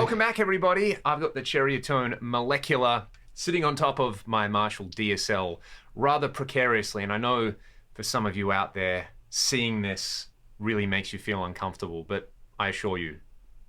Welcome back, everybody. I've got the Cherrytone Molecular sitting on top of my Marshall DSL rather precariously, and I know for some of you out there, seeing this really makes you feel uncomfortable, but I assure you,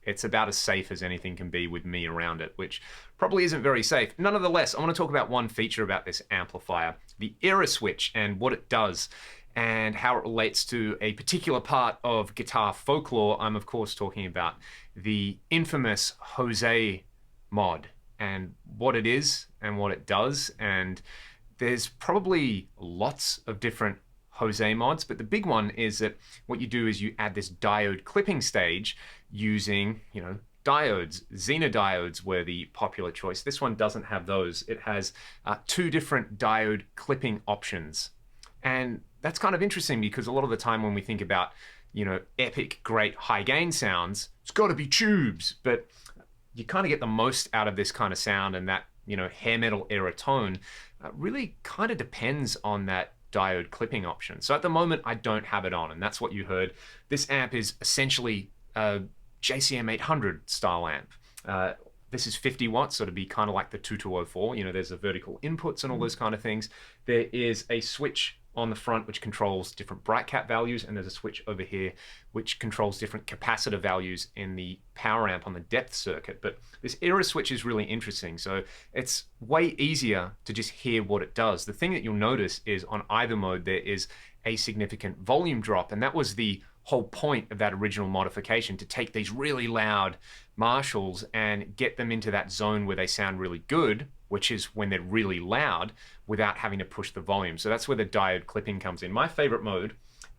it's about as safe as anything can be with me around it, which probably isn't very safe. Nonetheless, I want to talk about one feature about this amplifier, the error switch and what it does and how it relates to a particular part of guitar folklore. I'm of course talking about the infamous Jose mod and what it is and what it does. And there's probably lots of different Jose mods, but the big one is that what you do is you add this diode clipping stage using, diodes. Zener diodes were the popular choice. This one doesn't have those. It has two different diode clipping options. And that's kind of interesting because a lot of the time when we think about, epic, great high gain sounds, it's got to be tubes, but you kind of get the most out of this kind of sound, and that, hair metal era tone really kind of depends on that diode clipping option. So at the moment, I don't have it on, and that's what you heard. This amp is essentially a JCM 800 style amp. This is 50 watts, so it'd be kind of like the 2204. There's the vertical inputs and all those kind of things. There is a switch on the front which controls different bright cap values, and there's a switch over here which controls different capacitor values in the power amp on the depth circuit. But this error switch is really interesting, so it's way easier to just hear what it does. The thing that you'll notice is on either mode there is a significant volume drop, and that was the whole point of that original modification, to take these really loud Marshalls and get them into that zone where they sound really good, which is when they're really loud, without having to push the volume. So that's where the diode clipping comes in. My favorite mode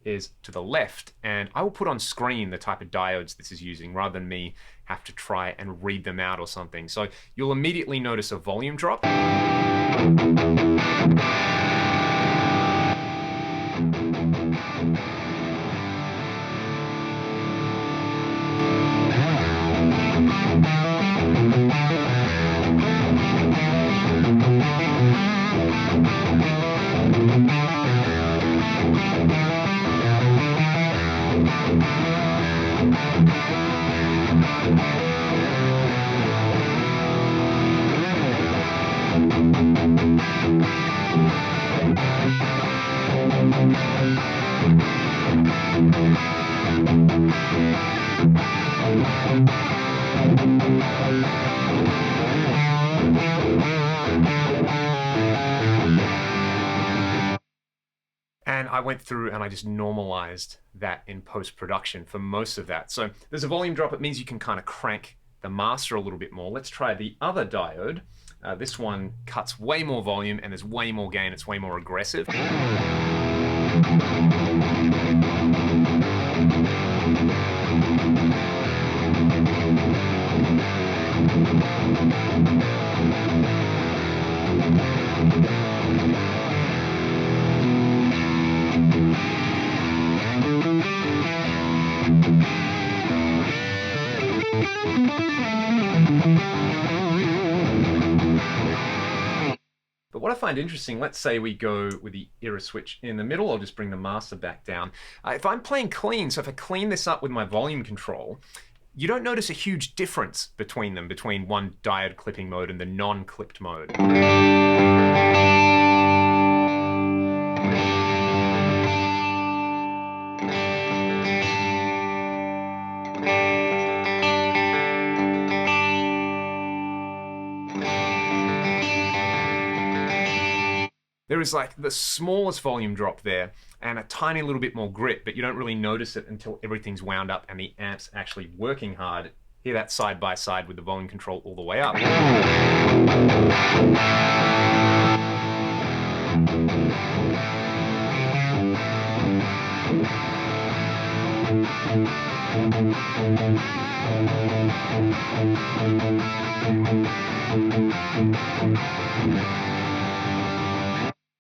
is to the left, and I will put on screen the type of diodes this is using rather than me have to try and read them out or something. So you'll immediately notice a volume drop. And I went through and I just normalized that in post-production for most of that. So there's a volume drop. It means you can kind of crank the master a little bit more. Let's try the other diode. This one cuts way more volume and there's way more gain. It's way more aggressive. But what I find interesting, let's say we go with the error switch in the middle. I'll just bring the master back down. If I'm playing clean, so if I clean this up with my volume control, you don't notice a huge difference between them, between one diode clipping mode and the non-clipped mode. There is like the smallest volume drop there and a tiny little bit more grit, but you don't really notice it until everything's wound up and the amp's actually working hard. Hear that side by side with the volume control all the way up.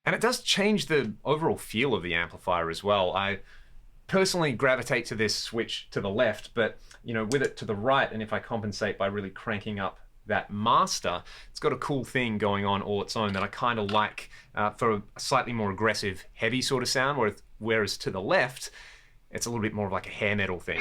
And it does change the overall feel of the amplifier as well. I personally gravitate to this switch to the left, but with it to the right, and if I compensate by really cranking up that master, it's got a cool thing going on all its own that I kind of like for a slightly more aggressive, heavy sort of sound, whereas to the left, it's a little bit more of like a hair metal thing.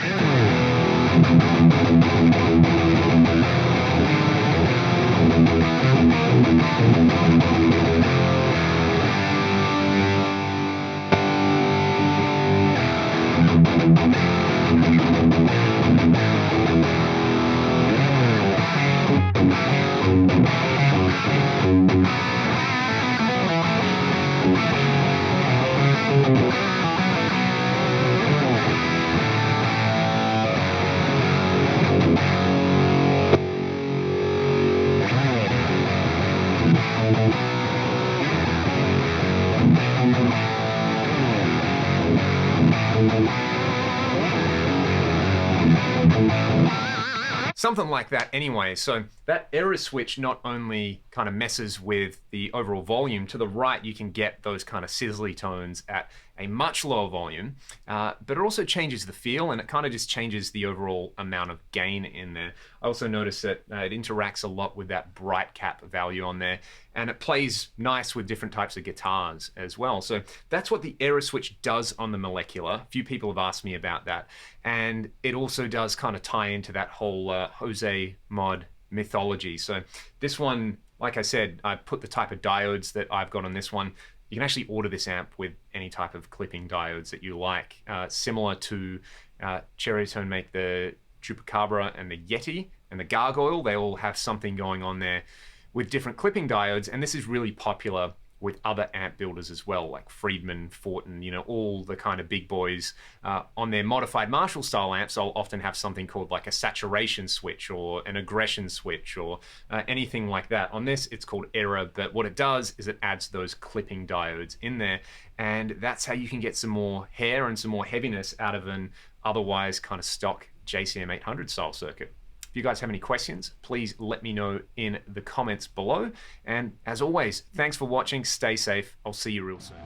Something like that anyway. So that error switch not only kind of messes with the overall volume. To the right, you can get those kind of sizzly tones at a much lower volume, but it also changes the feel, and it kind of just changes the overall amount of gain in there. I also noticed that it interacts a lot with that bright cap value on there, and it plays nice with different types of guitars as well. So that's what the error switch does on the molecular. A few people have asked me about that, and it also does kind of tie into that whole Jose mod mythology. So this one, like I said, I put the type of diodes that I've got on this one. You can actually order this amp with any type of clipping diodes that you like, similar to Cherrytone make the Chupacabra and the Yeti and the Gargoyle. They all have something going on there with different clipping diodes, and this is really popular with other amp builders as well, like Friedman, Fortin, you know, all the kind of big boys. On their modified Marshall style amps, I'll often have something called like a saturation switch or an aggression switch or anything like that. On this, it's called error, but what it does is it adds those clipping diodes in there, and that's how you can get some more hair and some more heaviness out of an otherwise kind of stock JCM 800 style circuit. If you guys have any questions, please let me know in the comments below. And as always, thanks for watching. Stay safe. I'll see you real soon.